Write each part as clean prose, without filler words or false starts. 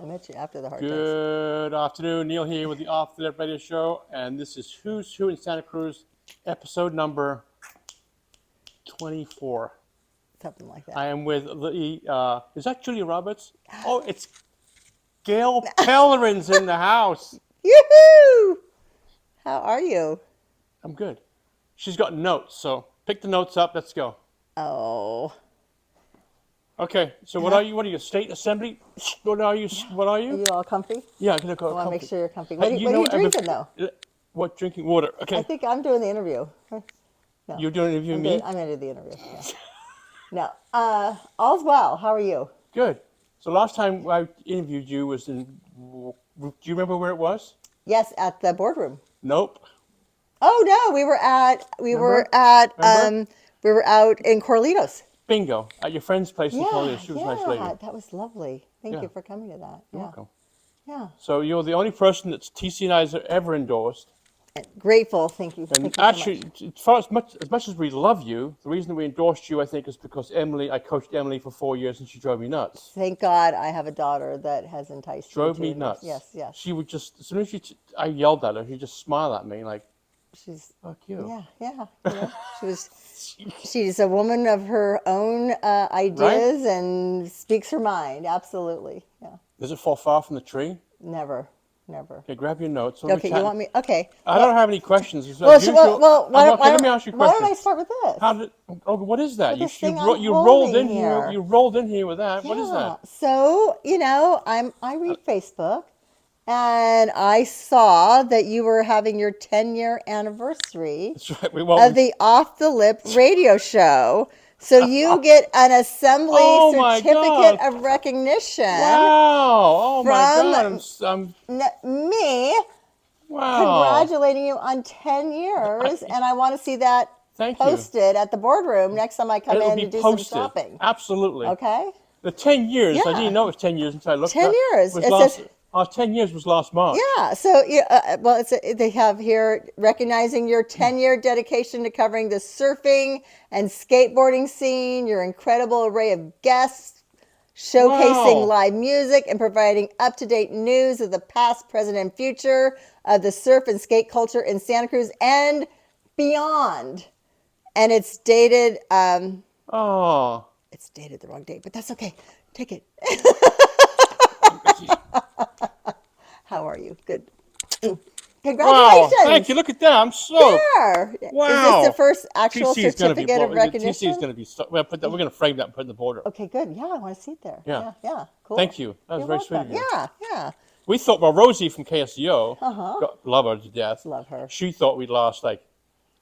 I met you after the hard times. Good afternoon, Neil here with the Off the Lip Radio Show, and this is Who's Who in Santa Cruz, episode number 24. Something like that. I am with the, is that Julia Roberts? Oh, it's Gail Pellerin's in the house. Yoo-hoo! How are you? I'm good. She's got notes, so pick the notes up, let's go. Oh. Okay, so what are you? What are you, State Assembly? What are you? What are Are you? you all comfy? Yeah, I'm gonna go. I want to make comfy. sure you're comfy. What are you know, drinking, though? What, drinking water? Okay. I think I'm doing the interview. No, You're doing an interview with me? I'm going to do the interview. Yeah. No. All's well. How are you? Good. So last time I interviewed you was in, do you remember where it was? Yes, at the boardroom. Nope. Oh no, we were out in Corlitos. Bingo. At your friend's place in Collier. She was a nice lady. That was lovely. Thank you for coming to that. You're welcome. Yeah. So you're the only person that TC and I has ever endorsed. Grateful. Thank you. And Thank actually, you so much. as much as we love you, the reason we endorsed you, I think, is because I coached Emily for 4 years and she drove me nuts. Thank God I have a daughter that has enticed Drove me me nuts. Yes. She would just, as soon as I yelled at her, she'd just smile at me like, fuck you. Yeah. She's a woman of her own ideas and speaks her mind. Absolutely. Yeah. Does it fall far from the tree? Never. Okay, grab your notes. Okay, you want me? Okay. I don't have any questions. Let me ask you a question. Why don't I start with this? What is that? With You rolled in here. You rolled in here with that. Yeah. What is that? So, I read Facebook, and I saw that you were having your 10-year anniversary That's right. of the Off the Lip radio show. So you get an Assembly certificate of recognition. Wow! Oh my God! Me. Wow! Congratulating you on 10 years, and I want to see that posted at the boardroom next time I come in to do some shopping. Absolutely. Okay. The 10 years. I didn't know it was 10 years until I looked. 10 years. 10 years was last March. Yeah. So, they have here recognizing your 10-year dedication to covering the surfing and skateboarding scene, your incredible array of guests, showcasing live music and providing up-to-date news of the past, present, and future of the surf and skate culture in Santa Cruz and beyond. And it's dated. It's dated the wrong date, but that's okay. Take it. How are you? Good. Congratulations. Wow, thank you. Look at that. I'm so. There. Wow. Is this the first actual certificate of recognition? TC is going to be. We're going to frame that and put it in the border. Okay, good. Yeah, I want to see it there. Yeah. Cool. Thank you. That was very sweet of you. Yeah. We thought, Rosie from KSCO, love her to death. Love her. She thought we'd last, I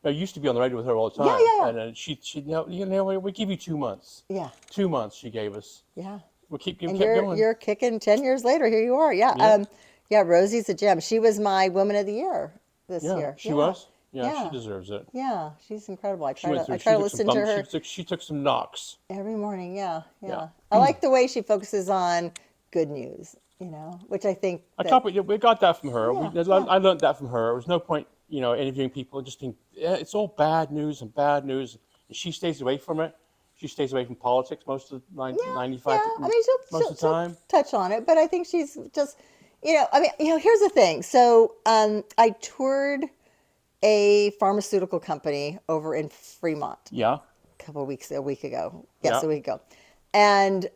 used to be on the radio with her all the time. Yeah. And then she we give you 2 months. Yeah. 2 months she gave us. Yeah. We'll keep and going. You're kicking 10 years later. Here you are. Yeah. Rosie's a gem. She was my Woman of the Year this year. She was? Yeah, she deserves it. Yeah, she's incredible. I try to listen to her. She took some knocks. Every morning, yeah. I like the way she focuses on good news, which I think. We got that from her. I learned that from her. There was no point, interviewing people and just think, it's all bad news. And she stays away from it. She stays away from politics most of the 95. I mean, she'll time. Touch on it, but I think she's just, here's the thing. So I toured a pharmaceutical company over in Fremont. Yeah. A week ago. Yes, a week ago. And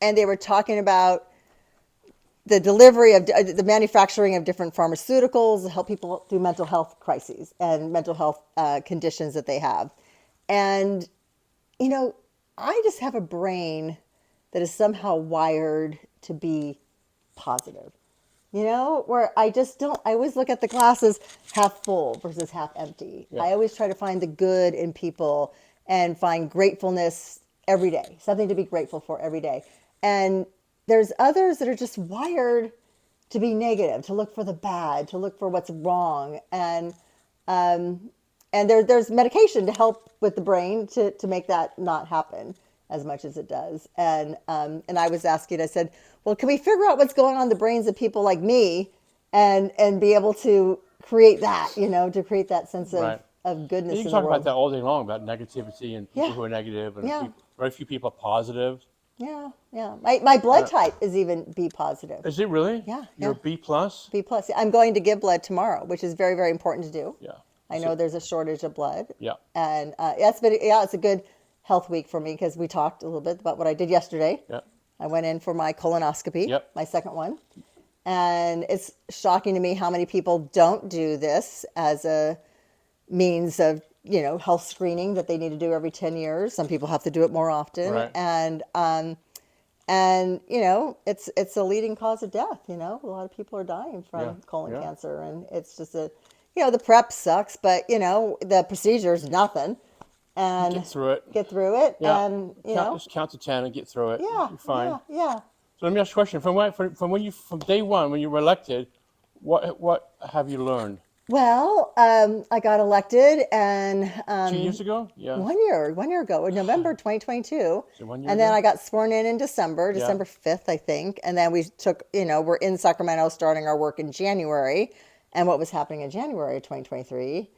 they were talking about the delivery of the manufacturing of different pharmaceuticals to help people through mental health crises and mental health conditions that they have. And, I just have a brain that is somehow wired to be positive. Where I always look at the glasses half full versus half empty. Yeah. I always try to find the good in people and find gratefulness every day, something to be grateful for every day. And there's others that are just wired to be negative, to look for the bad, to look for what's wrong. And there's medication to help with the brain to make that not happen as much as it does. And I was asking, I said, well, can we figure out what's going on in the brains of people like me and be able to create that, to create that sense of goodness in the world. You can talk about that all day long, about negativity and people who are negative. And very few people are positive. Yeah, yeah. My blood type is even B positive. Is it really? Yeah, You're yeah. a B plus? B plus. I'm going to give blood tomorrow, which is very, very important to do. Yeah. I know there's a shortage of blood. Yeah. And it's a good health week for me because we talked a little bit about what I did yesterday. Yeah. I went in for my colonoscopy, Yep. my second one. And it's shocking to me how many people don't do this as a means of, health screening that they need to do every 10 years. Some people have to do it more often. Right. And it's a leading cause of death. A lot of people are dying from Yeah, colon yeah. cancer, and it's just the prep sucks, but the procedure is nothing, and Get through it. get through it, Yeah. and Just count to 10 and get through it. yeah, You're fine. yeah. So let me ask you a question. From day one when you were elected, what have you learned? Well, I got elected, and 2 years ago? Yeah. 1 year ago, in November 2022. So 1 year And then ago? I got sworn in December, Yeah. December 5th, I think. And then we took, we're in Sacramento starting our work in January. And what was happening in January 2023?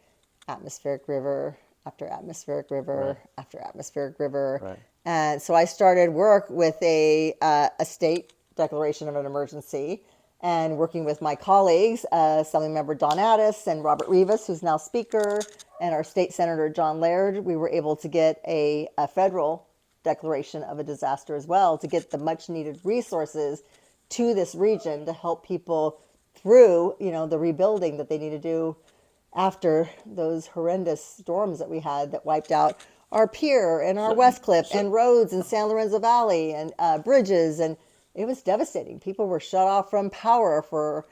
Atmospheric river after atmospheric river Right. after atmospheric river. Right. And so I started work with a state declaration of an emergency, and working with my colleagues, Assemblymember Don Addis and Robert Rivas, who's now Speaker, and our State Senator John Laird, we were able to get a federal declaration of a disaster as well, to get the much needed resources to this region to help people through, the rebuilding that they need to do after those horrendous storms that we had that wiped out our pier and our West Cliff and roads in San Lorenzo Valley and bridges, and it was devastating. People were shut off from power for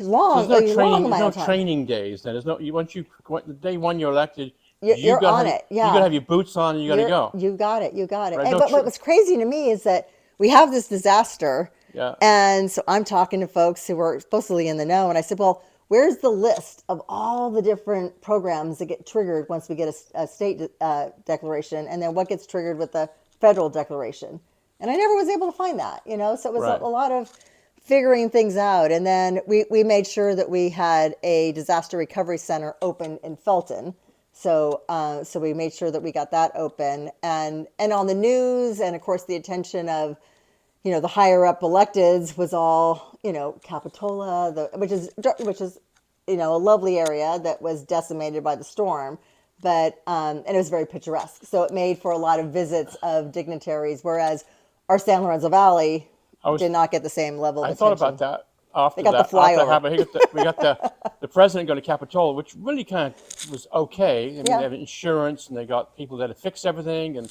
long, There's no a long training. amount There's no of time. training days. Then there's no. The day one you're elected, You're gotta on have, it, You yeah. gotta have your boots on and you gotta go. You got it. You got it. Right, And, no but what tr- was crazy to me is that we have this disaster, Yeah. and so I'm talking to folks who are supposedly in the know, and I said, well, where's the list of all the different programs that get triggered once we get a state declaration, and then what gets triggered with the federal declaration? And I never was able to find that, so it was Right. a lot of figuring things out. And then we made sure that we had a disaster recovery center open in Felton. So we made sure that we got that open, and on the news, and of course the attention of, the higher up electeds was all, Capitola, which is a lovely area that was decimated by the storm, but and it was very picturesque. So it made for a lot of visits of dignitaries, whereas our San Lorenzo Valley did not get the same level of I attention. thought about that after got the that. After flyover. we got the president going to Capitola, which really kind of was okay. I mean, Yeah. they have insurance and they got people there to fix everything,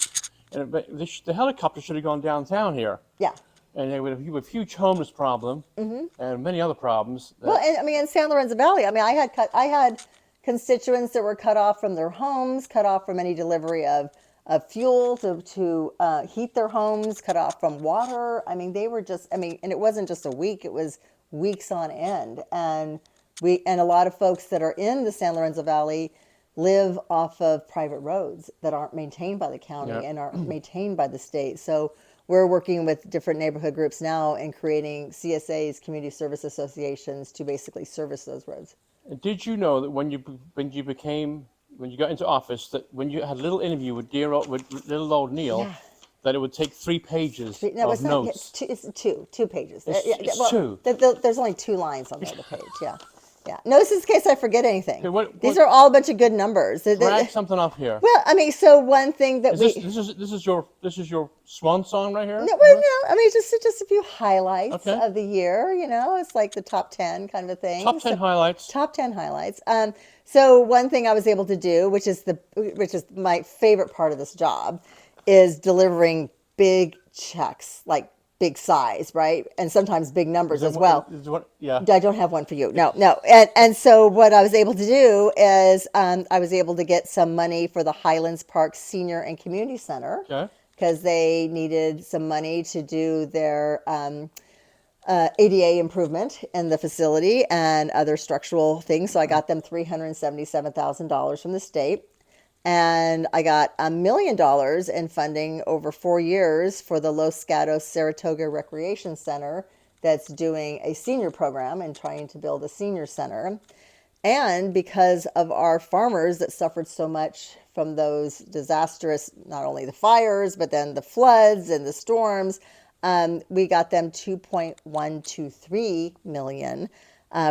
but the helicopter should have gone downtown here. Yeah. And they would have a huge homeless problem and many other problems. Well, and, I mean, in San Lorenzo Valley, I mean, I had constituents that were cut off from their homes, cut off from any delivery of fuel to heat their homes, cut off from water. I mean, they were just, and it wasn't just a week; it was weeks on end. And a lot of folks that are in the San Lorenzo Valley live off of private roads that aren't maintained by the county Yeah. and aren't maintained by the state. So we're working with different neighborhood groups now and creating CSAs, community service associations, to basically service those roads. And did you know that when you got into office, that when you had a little interview with little old Neil, Yeah. that it would take 3 pages No, of it's not. notes? It's two pages. It's two. There's only 2 lines on the other page. Yeah, yeah. Notice in case I forget anything. Okay, These are all a bunch of good numbers. Drag something up here. Well, I mean, so one thing that This is your swan song right here? I mean, just a few highlights Okay. of the year. It's like the top 10 kind of a thing. Top 10 highlights. Top 10 highlights. So one thing I was able to do, which is my favorite part of this job, is delivering big checks, like big size, right? And sometimes big numbers as well. Yeah. I don't have one for you. No. And so what I was able to do is I was able to get some money for the Highlands Park Senior and Community Center, Okay. because they needed some money to do their ADA improvement in the facility and other structural things. So I got them $377,000 from the state. And I got $1 million in funding over 4 years for the Los Gatos Saratoga Recreation Center, that's doing a senior program and trying to build a senior center. And because of our farmers that suffered so much from those disastrous, not only the fires, but then the floods and the storms. We got them 2.123 million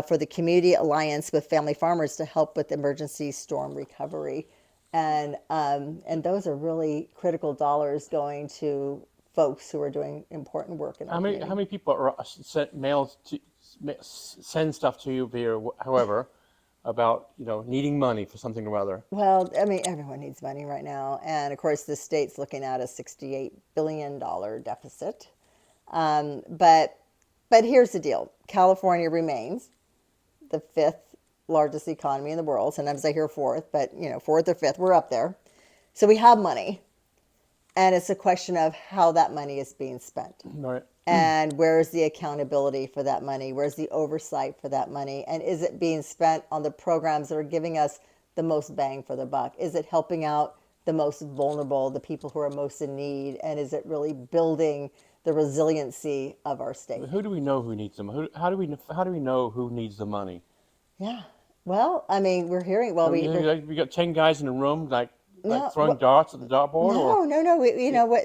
for the Community Alliance with Family Farmers to help with emergency storm recovery. And those are really critical dollars going to folks who are doing important work in our community. How many people are send stuff to you via however about needing money for something or other? Well, I mean, everyone needs money right now. And of course, the state's looking at a $68 billion deficit. But here's the deal. California remains the fifth largest economy in the world. Sometimes I hear fourth, but fourth or fifth, we're up there. So we have money. And it's a question of how that money is being spent. Right. And where's the accountability for that money? Where's the oversight for that money? And is it being spent on the programs that are giving us the most bang for the buck? Is it helping out the most vulnerable, the people who are most in need? And is it really building the resiliency of our state? Who do we know who needs them? How do we know who needs the money? Yeah. Well, I mean, we're hearing. Well, we got 10 guys in a room like throwing darts at the dartboard. No.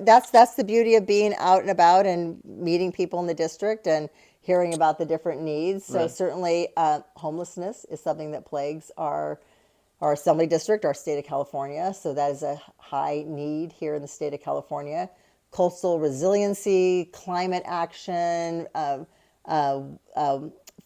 That's the beauty of being out and about and meeting people in the district and hearing about the different needs. So certainly, homelessness is something that plagues our assembly district, our state of California. So that is a high need here in the state of California. Coastal resiliency, climate action,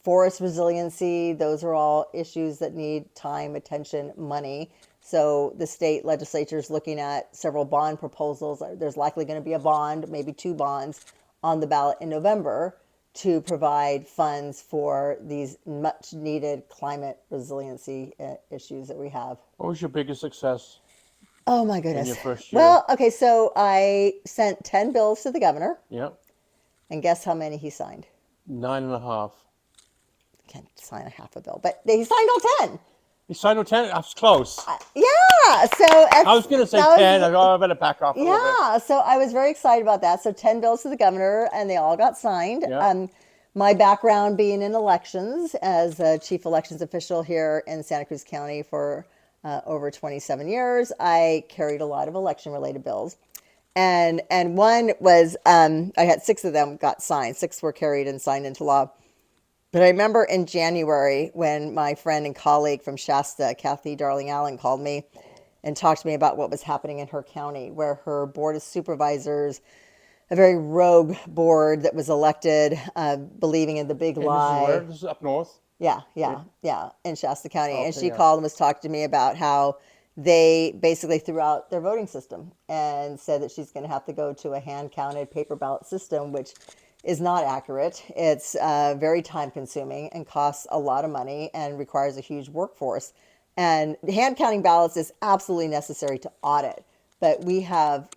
forest resiliency, those are all issues that need time, attention, money. So the state legislature is looking at several bond proposals. There's likely going to be a bond, maybe two bonds, on the ballot in November to provide funds for these much needed climate resiliency issues that we have. What was your biggest success? Oh my goodness. In your first year? Well, okay, so I sent 10 bills to the governor. Yep. And guess how many he signed? 9.5. Can't sign a half a bill, but he signed all 10. He signed all 10? That's close. Yeah. So I was going to say 10. I better back off a little bit. Yeah. So I was very excited about that. So 10 bills to the governor, and they all got signed. Yeah. My background being in elections as a chief elections official here in Santa Cruz County for over 27 years, I carried a lot of election-related bills. And one was, I had 6 of them got signed. 6 were carried and signed into law. But I remember in January when my friend and colleague from Shasta, Kathy Darling Allen, called me and talked to me about what was happening in her county, where her board of supervisors, a very rogue board that was elected, believing in the big lie. This is up north? Yeah, in Shasta County. And she called and was talking to me about how they basically threw out their voting system and said that she's going to have to go to a hand-counted paper ballot system, which is not accurate. It's very time-consuming and costs a lot of money and requires a huge workforce. And hand-counting ballots is absolutely necessary to audit, but we have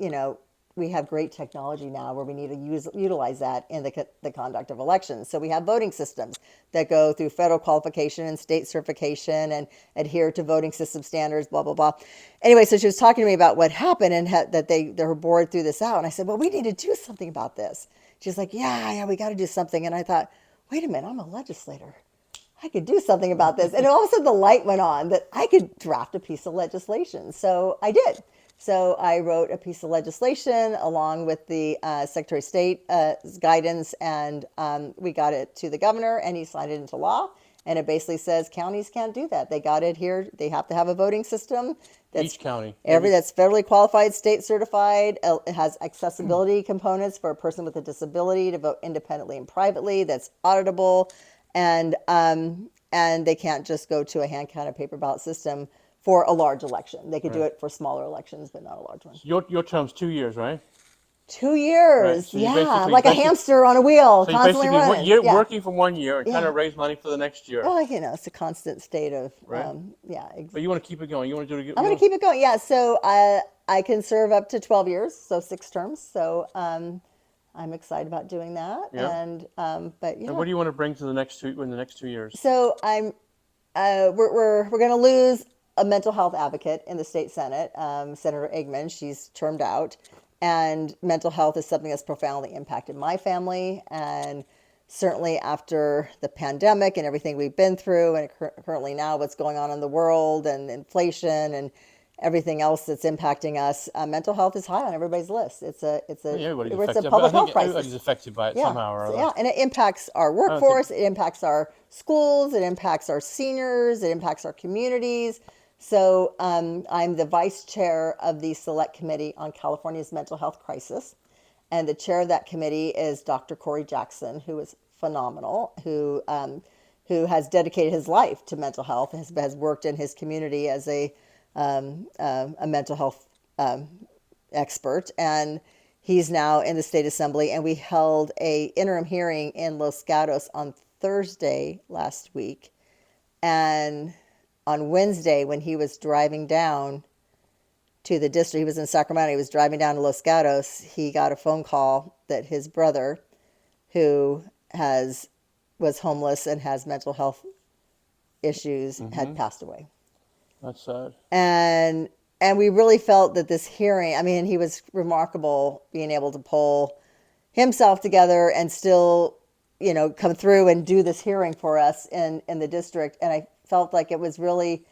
great technology now where we need to utilize that in the conduct of elections. So we have voting systems that go through federal qualification and state certification and adhere to voting system standards, blah, blah, blah. Anyway, so she was talking to me about what happened and that her board threw this out. And I said, well, we need to do something about this. She's like, yeah, we got to do something. And I thought, wait a minute, I'm a legislator. I could do something about this. And all of a sudden the light went on that I could draft a piece of legislation. So I did. So I wrote a piece of legislation along with the Secretary of State's guidance, and we got it to the governor, and he signed it into law. And it basically says counties can't do that. They got it here. They have to have a voting system. Each county. That's federally qualified, state certified. It has accessibility components for a person with a disability to vote independently and privately. That's auditable, and they can't just go to a hand-counted paper ballot system for a large election. They could do it for smaller elections, but not a large one. Your term's 2 years, right? 2 years, right. So like a hamster on a wheel, so constantly running. You're working for 1 year and trying to raise money for the next year. Well, it's a constant state of, But you want to keep it going. You want to do it. I'm going to keep it going. Yeah. So I can serve up to 12 years, so 6 terms. So I'm excited about doing that. Yeah. And what do you want to bring to the next 2 years? So we're going to lose a mental health advocate in the state Senate, Senator Eggman. She's termed out. And mental health is something that's profoundly impacted my family. And certainly after the pandemic and everything we've been through, and currently now what's going on in the world and inflation and everything else that's impacting us, mental health is high on everybody's list. It's a Everybody's it's a affected. But I public think health everybody's crisis. affected by it Yeah, somehow or so, other. yeah, and it impacts our I don't think. workforce, it impacts our schools, it impacts our seniors, it impacts our communities. So I'm the vice chair of the Select Committee on California's Mental Health Crisis, and the chair of that committee is Dr. Corey Jackson, who is phenomenal, who has dedicated his life to mental health, has worked in his community as a mental health expert, and he's now in the state assembly. And we held a interim hearing in Los Gatos on Thursday last week, and on Wednesday when he was driving down to the district, he was in Sacramento, he was driving down to Los Gatos, he got a phone call that his brother, who was homeless and has mental health issues, had passed away. That's sad. And we really felt that this hearing, I mean, he was remarkable being able to pull himself together and still, come through and do this hearing for us in the district. And I felt like it was really,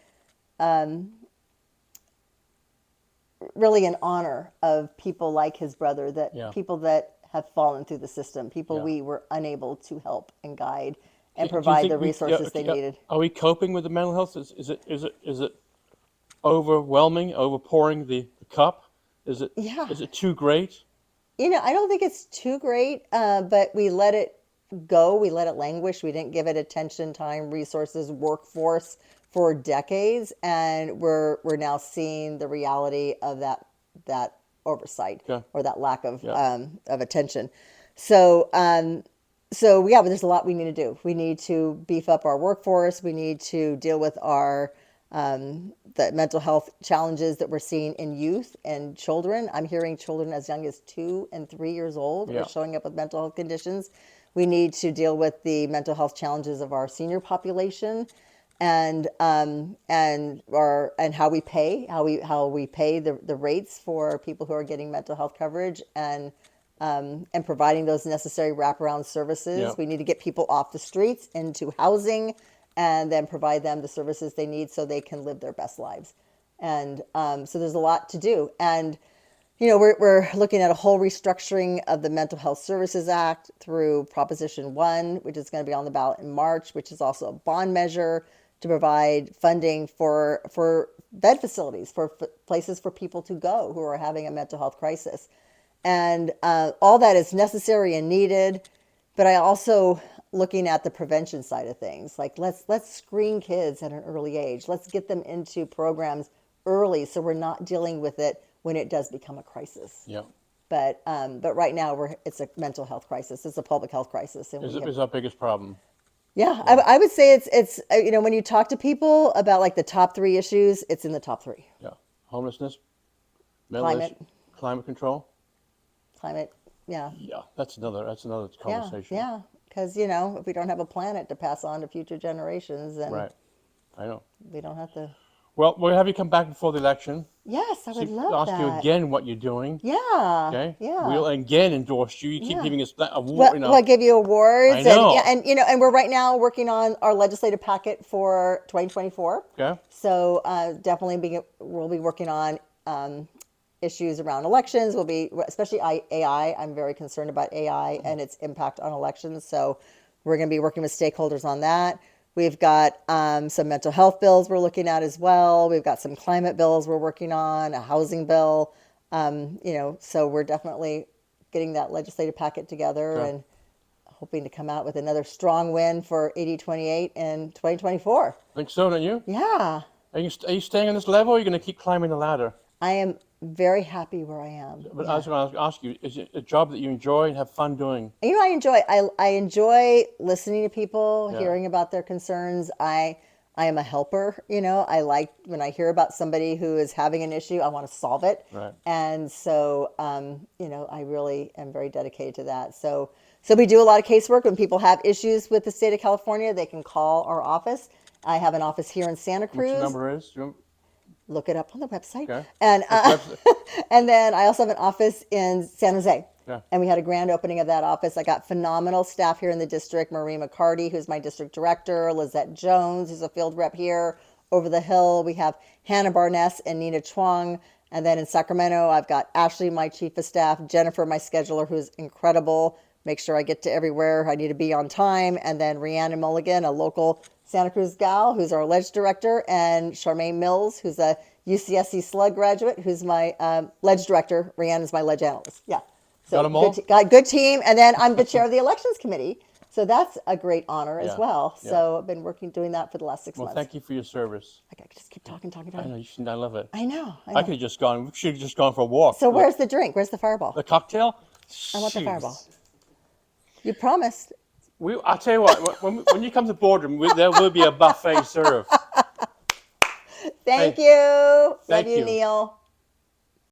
really an honor of people like his brother, that people that have fallen through the system, people we were unable to help and guide and Do you provide think the resources they needed. Are we coping with the mental health? Is it overwhelming, overpouring the cup? Is it too great? I don't think it's too great, but we let it go. We let it languish. We didn't give it attention, time, resources, workforce for decades, and we're now seeing the reality of that oversight or that lack of attention. So but there's a lot we need to do. We need to beef up our workforce. We need to deal with our the mental health challenges that we're seeing in youth and children. I'm hearing children as young as 2 and 3 years old are showing up with mental health conditions. We need to deal with the mental health challenges of our senior population, and how we pay the rates for people who are getting mental health coverage, and providing those necessary wraparound services. Yeah. We need to get people off the streets into housing, and then provide them the services they need so they can live their best lives. And so there's a lot to do. And we're looking at a whole restructuring of the Mental Health Services Act through Proposition 1, which is going to be on the ballot in March, which is also a bond measure to provide funding for bed facilities, for places for people to go who are having a mental health crisis. And all that is necessary and needed. But I also looking at the prevention side of things, like let's screen kids at an early age. Let's get them into programs early so we're not dealing with it when it does become a crisis. Yeah. But right now it's a mental health crisis. It's a public health crisis. And Is our biggest problem? Yeah, I would say it's when you talk to people about like the top 3 issues, it's in the top 3. Yeah. Homelessness, climate control. Climate, yeah. Yeah, that's another conversation. Yeah, because if we don't have a planet to pass on to future generations, then Right. I know. we don't have to. Well, we'll have you come back before the election. Yes, I would love ask that. you again what you're doing. Yeah. Okay. Yeah. We'll again endorse you. You keep giving us that award. We'll give you awards. I know. And we're right now working on our legislative packet for 2024. Okay. So definitely we'll be working on issues around elections. We'll be, especially AI. I'm very concerned about AI and its impact on elections. So we're going to be working with stakeholders on that. We've got some mental health bills we're looking at as well. We've got some climate bills we're working on, a housing bill. So we're definitely getting that legislative packet together and hoping to come out with another strong win for 8028 in 2024. Think so, don't you? Yeah. Are you staying on this level, or are you going to keep climbing the ladder? I am very happy where I am. But I was going to ask you, is it a job that you enjoy and have fun doing? I enjoy listening to people, hearing about their concerns. I am a helper, I like when I hear about somebody who is having an issue, I want to solve it. Right. And so, I really am very dedicated to that. So we do a lot of casework. When people have issues with the state of California, they can call our office. I have an office here in Santa Cruz. What's the number is? Look it up on the website. Okay. And and then I also have an office in San Jose. Yeah. And we had a grand opening of that office. I got phenomenal staff here in the district. Marie McCarty, who's my district director, Lizette Jones, who's a field rep here, over the hill, we have Hannah Barness and Nina Chuang. And then in Sacramento, I've got Ashley, my chief of staff, Jennifer, my scheduler, who's incredible. Make sure I get to everywhere I need to be on time. And then Rhiannon Mulligan, a local Santa Cruz gal, who's our ledge director, and Charmaine Mills, who's a UCSC Slug graduate, who's my ledge director. Rhiannon's my ledge analyst. Yeah. So Got 'em all? got good team. And then I'm the chair of the elections committee. So that's a great honor as Yeah, well. yeah. So I've been doing that for the last 6 Well, months. thank you for your service. I could just keep talking. I know you should. I love it. I know. I could have just gone. We should have just gone for a walk. So where's the drink? Where's the fireball? the cocktail? I want the Jeez. fireball. You promised. I'll tell you what. When you come to boardroom, there will be a buffet served. Thank you. Thank Love you, you. Neil.